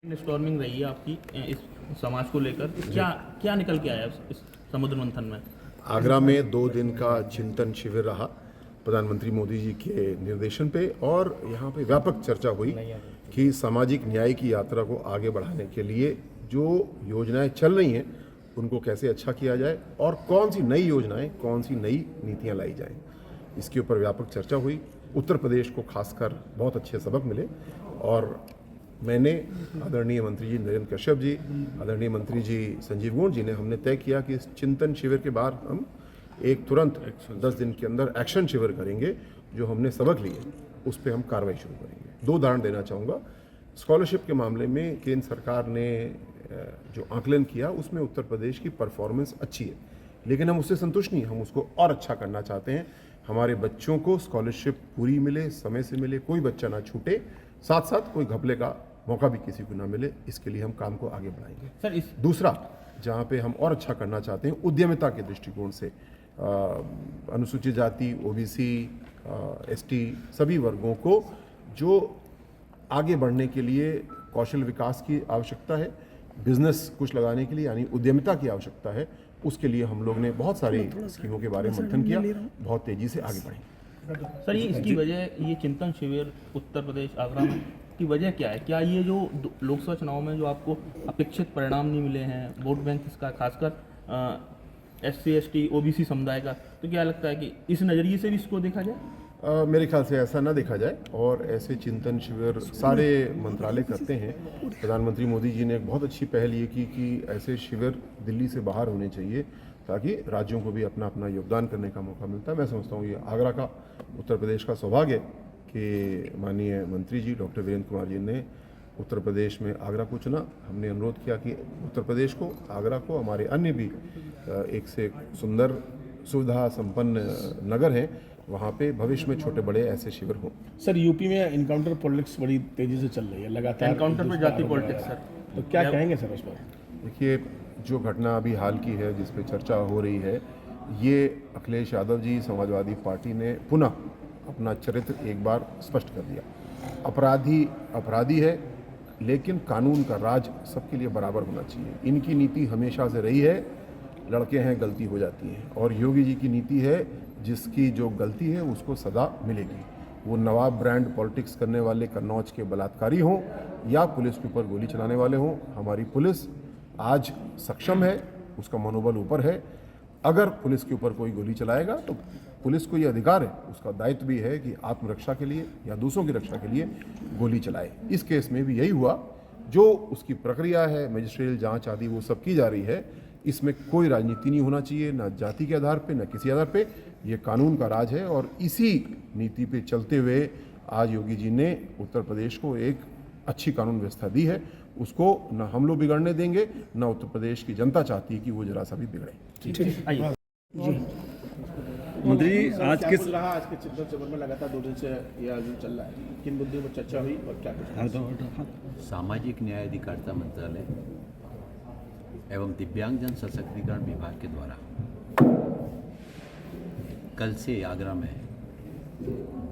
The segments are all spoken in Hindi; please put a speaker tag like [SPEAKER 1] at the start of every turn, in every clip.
[SPEAKER 1] स्टॉर्मिंग रही है आपकी इस समाज को लेकर, क्या क्या निकल के आया इस समुद्र मंथन में?
[SPEAKER 2] आगरा में 2 दिन का चिंतन शिविर रहा प्रधानमंत्री मोदी जी के निर्देशन पे, और यहाँ पे व्यापक चर्चा हुई कि सामाजिक न्याय की यात्रा को आगे बढ़ाने के लिए जो योजनाएं चल रही हैं उनको कैसे अच्छा किया जाए और कौन सी नई योजनाएं, कौन सी नई नीतियां लाई जाएं, इसके ऊपर व्यापक चर्चा हुई। उत्तर प्रदेश को खासकर बहुत अच्छे सबक मिले, और मैंने आदरणीय मंत्री जी नरेंद्र कश्यप जी, आदरणीय मंत्री जी संजीव गौड़ जी ने, हमने तय किया कि इस चिंतन शिविर के बाद हम एक तुरंत 10 दिन के अंदर एक्शन शिविर करेंगे। जो हमने सबक लिए उस पर हम कार्रवाई शुरू करेंगे। 2 उदाहरण देना चाहूँगा। स्कॉलरशिप के मामले में केंद्र सरकार ने जो आकलन किया उसमें उत्तर प्रदेश की परफॉर्मेंस अच्छी है, लेकिन हम उससे संतुष्ट नहीं, हम उसको और अच्छा करना चाहते हैं। हमारे बच्चों को स्कॉलरशिप पूरी मिले, समय से मिले, कोई बच्चा ना छूटे, साथ साथ कोई घपले का मौका भी किसी को ना मिले। इसके लिए हम काम को आगे बढ़ाएंगे।
[SPEAKER 1] सर इस
[SPEAKER 2] दूसरा, जहाँ पे हम और अच्छा करना चाहते हैं, उद्यमिता के दृष्टिकोण से अनुसूचित जाति, ओबीसी, एसटी सभी वर्गों को जो आगे बढ़ने के लिए कौशल विकास की आवश्यकता है, बिजनेस कुछ लगाने के लिए यानी उद्यमिता की आवश्यकता है, उसके लिए हम लोग ने बहुत सारी स्कीमों के बारे में मंथन किया। बहुत तेजी से आगे बढ़ेंगे।
[SPEAKER 1] सर ये इसकी वजह, ये चिंतन शिविर उत्तर प्रदेश आगरा में की वजह क्या है? क्या ये जो लोकसभा चुनाव में जो आपको अपेक्षित परिणाम नहीं मिले हैं, वोट बैंक इसका खासकर SC ST OBC समुदाय का, तो क्या लगता है कि इस नज़रिए से भी इसको देखा जाए?
[SPEAKER 2] मेरे ख्याल से ऐसा ना देखा जाए, और ऐसे चिंतन शिविर सारे मंत्रालय करते हैं। प्रधानमंत्री मोदी जी ने एक बहुत अच्छी पहल ये की कि ऐसे शिविर दिल्ली से बाहर होने चाहिए, ताकि राज्यों को भी अपना अपना योगदान करने का मौका मिलता है। मैं समझता हूँ ये आगरा का, उत्तर प्रदेश का सौभाग्य कि माननीय मंत्री जी डॉक्टर वीरेंद्र कुमार जी ने उत्तर प्रदेश में आगरा को चुना। हमने अनुरोध किया कि उत्तर प्रदेश को, आगरा को, हमारे अन्य भी एक से एक सुंदर सुविधा संपन्न नगर हैं, वहाँ पे भविष्य में छोटे बड़े ऐसे शिविर हों।
[SPEAKER 3] सर यूपी में इनकाउंटर पॉलिटिक्स बड़ी तेजी से चल रही है लगातार।
[SPEAKER 1] एनकाउंटर पर जाति पॉलिटिक्स सर,
[SPEAKER 3] तो क्या कहेंगे सर उस पर?
[SPEAKER 2] देखिए, जो घटना अभी हाल की है जिस पे चर्चा हो रही है, ये अखिलेश यादव जी समाजवादी पार्टी ने पुनः अपना चरित्र एक बार स्पष्ट कर दिया। अपराधी अपराधी है, लेकिन कानून का राज सबके लिए बराबर होना चाहिए। इनकी नीति हमेशा से रही है, लड़के हैं गलती हो जाती है, और योगी जी की नीति है जिसकी जो गलती है उसको सदा मिलेगी। वो नवाब ब्रांड पॉलिटिक्स करने वाले कन्नौज के बलात्कारी हों या पुलिस के ऊपर गोली चलाने वाले हों, हमारी पुलिस आज सक्षम है, उसका मनोबल ऊपर है। अगर पुलिस के ऊपर कोई गोली चलाएगा तो पुलिस को ये अधिकार है, उसका दायित्व भी है कि आत्मरक्षा के लिए या दूसरों की रक्षा के लिए गोली चलाए। इस केस में भी यही हुआ। जो उसकी प्रक्रिया है, मजिस्ट्रियल जांच आदि, वो सब की जा रही है। इसमें कोई राजनीति नहीं होना चाहिए, ना जाति के आधार पे, ना किसी आधार पे। ये कानून का राज है, और इसी नीति पे चलते हुए आज योगी जी ने उत्तर प्रदेश को एक अच्छी कानून व्यवस्था दी है। उसको न हम लोग बिगड़ने देंगे, न उत्तर प्रदेश की जनता चाहती है कि वो जरा सा भी बिगड़े।
[SPEAKER 1] आइए
[SPEAKER 3] मंत्री जी, आज
[SPEAKER 4] के चिंतन शिविर में लगातार 2 दिन से ये आयोजन चल रहा है, किन मुद्दों पर चर्चा हुई और क्या कुछ?
[SPEAKER 5] सामाजिक न्याय अधिकारिता मंत्रालय एवं दिव्यांगजन सशक्तिकरण विभाग के द्वारा कल से आगरा में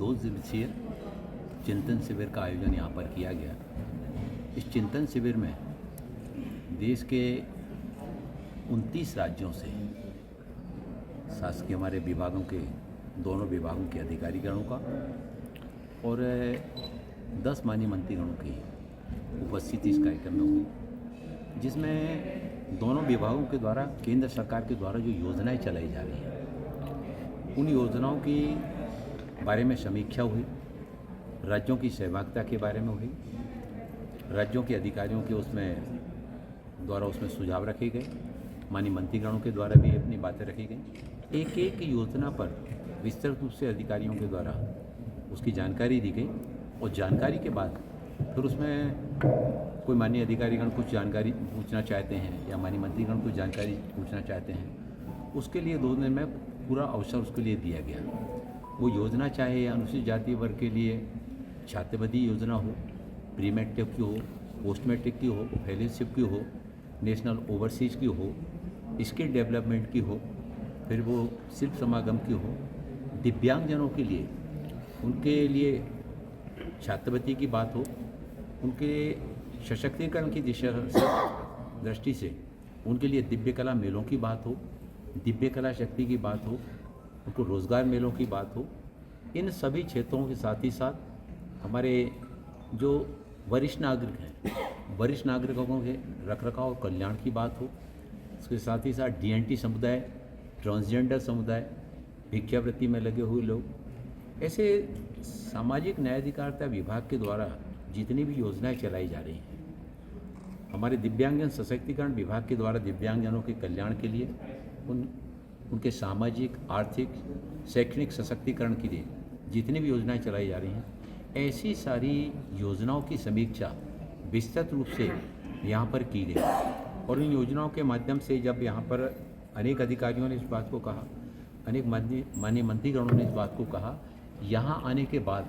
[SPEAKER 5] 2 दिवसीय चिंतन शिविर का आयोजन यहाँ पर किया गया। इस चिंतन शिविर में देश के 29 राज्यों से शासकीय हमारे विभागों के, दोनों विभागों के अधिकारीगणों का और 10 माननीय मंत्रीगणों की उपस्थिति इस कार्यक्रम में हुई, जिसमें दोनों विभागों के द्वारा, केंद्र सरकार के द्वारा जो योजनाएं चलाई जा रही हैं, उन योजनाओं की बारे में समीक्षा हुई, राज्यों की सहभागिता के बारे में हुई, राज्यों के अधिकारियों के उसमें सुझाव रखे गए, माननीय मंत्रीगणों के द्वारा भी अपनी बातें रखी गई। एक एक योजना पर विस्तृत रूप से अधिकारियों के द्वारा उसकी जानकारी दी गई, और जानकारी के बाद फिर उसमें कोई माननीय अधिकारीगण कुछ जानकारी पूछना चाहते हैं या माननीय मंत्रीगण कुछ जानकारी पूछना चाहते हैं, उसके लिए 2 दिन में पूरा अवसर उसके लिए दिया गया। वो योजना चाहे अनुसूचित जाति वर्ग के लिए छात्रवृत्ति योजना हो, प्री मैट्रिक की हो, पोस्ट मैट्रिक की हो, फेलोशिप की हो, नेशनल ओवरसीज की हो, स्किल डेवलपमेंट की हो, फिर वो शिल्प समागम की हो, दिव्यांगजनों के लिए, उनके लिए छात्रवृत्ति की बात हो, उनके सशक्तिकरण की दिशा दृष्टि से उनके लिए दिव्य कला मेलों की बात हो, दिव्य कला शक्ति की बात हो, उनको रोज़गार मेलों की बात हो, इन सभी क्षेत्रों के साथ ही साथ हमारे जो वरिष्ठ नागरिक हैं, वरिष्ठ नागरिकों के रखरखाव और कल्याण की बात हो, उसके साथ ही साथ DNT समुदाय, ट्रांसजेंडर समुदाय, भिक्षावृत्ति में लगे हुए लोग, ऐसे सामाजिक न्याय अधिकारिता विभाग के द्वारा जितनी भी योजनाएं चलाई जा रही हैं, हमारे दिव्यांगजन सशक्तिकरण विभाग के द्वारा दिव्यांगजनों के कल्याण के लिए, उनके सामाजिक, आर्थिक, शैक्षणिक सशक्तिकरण के लिए जितनी भी योजनाएं चलाई जा रही हैं, ऐसी सारी योजनाओं की समीक्षा विस्तृत रूप से यहाँ पर की गई। और इन योजनाओं के माध्यम से जब यहाँ पर अनेक अधिकारियों ने इस बात को कहा, अनेक माननीय मंत्रीगणों ने इस बात को कहा, यहाँ आने के बाद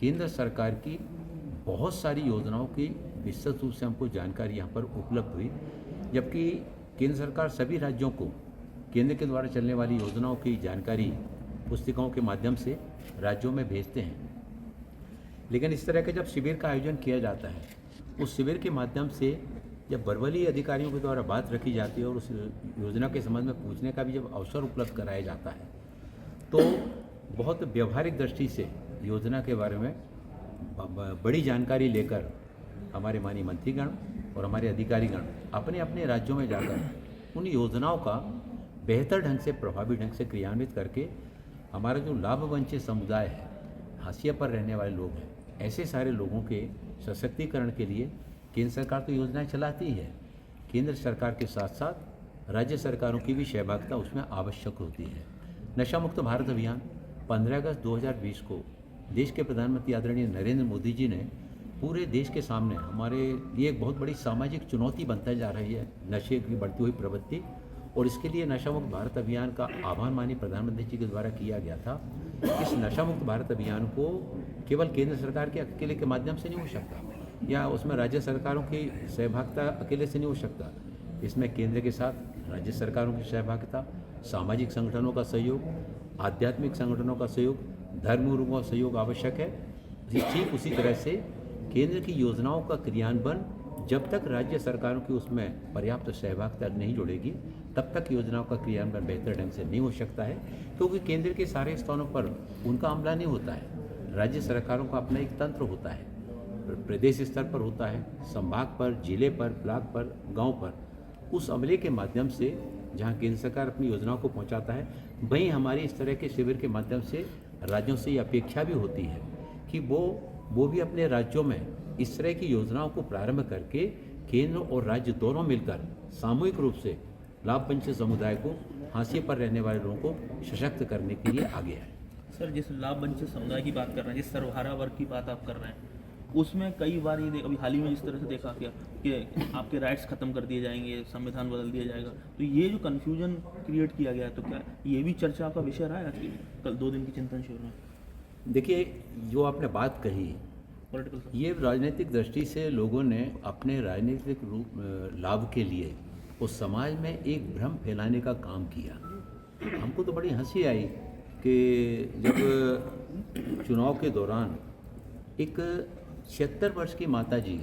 [SPEAKER 5] केंद्र सरकार की बहुत सारी योजनाओं की विस्तृत रूप से हमको जानकारी यहाँ पर उपलब्ध हुई, जबकि केंद्र सरकार सभी राज्यों को केंद्र के द्वारा चलने वाली योजनाओं की जानकारी पुस्तिकाओं के माध्यम से राज्यों में भेजते हैं। लेकिन इस तरह के जब शिविर का आयोजन किया जाता है, उस शिविर के माध्यम से जब बर्बली अधिकारियों के द्वारा बात रखी जाती है और उस योजना के संबंध में पूछने का भी जब अवसर उपलब्ध कराया जाता है, तो बहुत व्यवहारिक दृष्टि से योजना के बारे में बड़ी जानकारी लेकर हमारे माननीय मंत्रीगण और हमारे अधिकारीगण अपने अपने राज्यों में जाकर उन योजनाओं का बेहतर ढंग से, प्रभावी ढंग से क्रियान्वित करके हमारा जो लाभ वंचित समुदाय है, हाशिए पर रहने वाले लोग हैं, ऐसे सारे लोगों के सशक्तिकरण के लिए केंद्र सरकार तो योजनाएं चलाती है। केंद्र सरकार के साथ साथ राज्य सरकारों की भी सहभागिता उसमें आवश्यक होती है। नशा मुक्त भारत अभियान 15 अगस्त 2020 को देश के प्रधानमंत्री आदरणीय नरेंद्र मोदी जी ने पूरे देश के सामने हमारे लिए एक बहुत बड़ी सामाजिक चुनौती बनता जा रही है, नशे की बढ़ती हुई प्रवृत्ति, और इसके लिए नशा मुक्त भारत अभियान का आह्वान माननीय प्रधानमंत्री जी के द्वारा किया गया था। इस नशा मुक्त भारत अभियान को केवल केंद्र सरकार के अकेले के माध्यम से नहीं हो सकता, या उसमें राज्य सरकारों की सहभागिता अकेले से नहीं हो सकता। इसमें केंद्र के साथ राज्य सरकारों की सहभागिता, सामाजिक संगठनों का सहयोग, आध्यात्मिक संगठनों का सहयोग, धर्म गुरुओं का सहयोग आवश्यक है। ठीक उसी तरह से केंद्र की योजनाओं का क्रियान्वयन जब तक राज्य सरकारों की उसमें पर्याप्त सहभागिता नहीं जुड़ेगी, तब तक योजनाओं का क्रियान्वयन बेहतर ढंग से नहीं हो सकता है, क्योंकि केंद्र के सारे स्थानों पर उनका अमला नहीं होता है। राज्य सरकारों का अपना एक तंत्र होता है, प्रदेश स्तर पर होता है, संभाग पर, जिले पर, ब्लॉक पर, गांव पर। उस अमले के माध्यम से जहां केंद्र सरकार अपनी योजनाओं को पहुंचाता है, वहीं हमारे इस तरह के शिविर के माध्यम से राज्यों से ये अपेक्षा भी होती है कि वो भी अपने राज्यों में इस तरह की योजनाओं को प्रारंभ करके केंद्र और राज्य दोनों मिलकर सामूहिक रूप से लाभ वंचित समुदाय को, हाशिए पर रहने वाले लोगों को सशक्त करने के लिए आगे आए।
[SPEAKER 1] सर, जिस लाभ वंचित समुदाय की बात कर रहे हैं, जिस सर्वहारा वर्ग की बात आप कर रहे हैं, उसमें कई बार ये अभी हाल ही में जिस तरह से देखा गया कि आपके राइट्स खत्म कर दिए जाएंगे, संविधान बदल दिया जाएगा, तो ये जो कन्फ्यूजन क्रिएट किया गया, तो क्या ये भी चर्चा का विषय रहा है आज की कल 2 दिन की चिंतन शिविर में?
[SPEAKER 5] देखिए, जो आपने बात कही,
[SPEAKER 1] पॉलिटिकल, ये
[SPEAKER 5] राजनीतिक दृष्टि से लोगों ने अपने राजनीतिक लाभ के लिए उस समाज में एक भ्रम फैलाने का काम किया। हमको तो बड़ी हंसी आई कि जब चुनाव के दौरान एक 76 वर्ष की माता जी,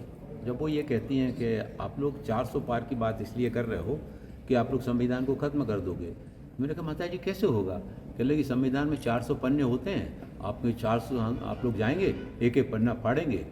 [SPEAKER 5] जब वो ये कहती हैं कि आप लोग 400 पार की बात इसलिए कर रहे हो कि आप लोग संविधान को ख़त्म कर दोगे। मैंने कहा, माता जी कैसे होगा? कह लगे संविधान में 400 पन्ने होते हैं, आपके 400 आप लोग जाएंगे, एक एक पन्ना फाड़ेंगे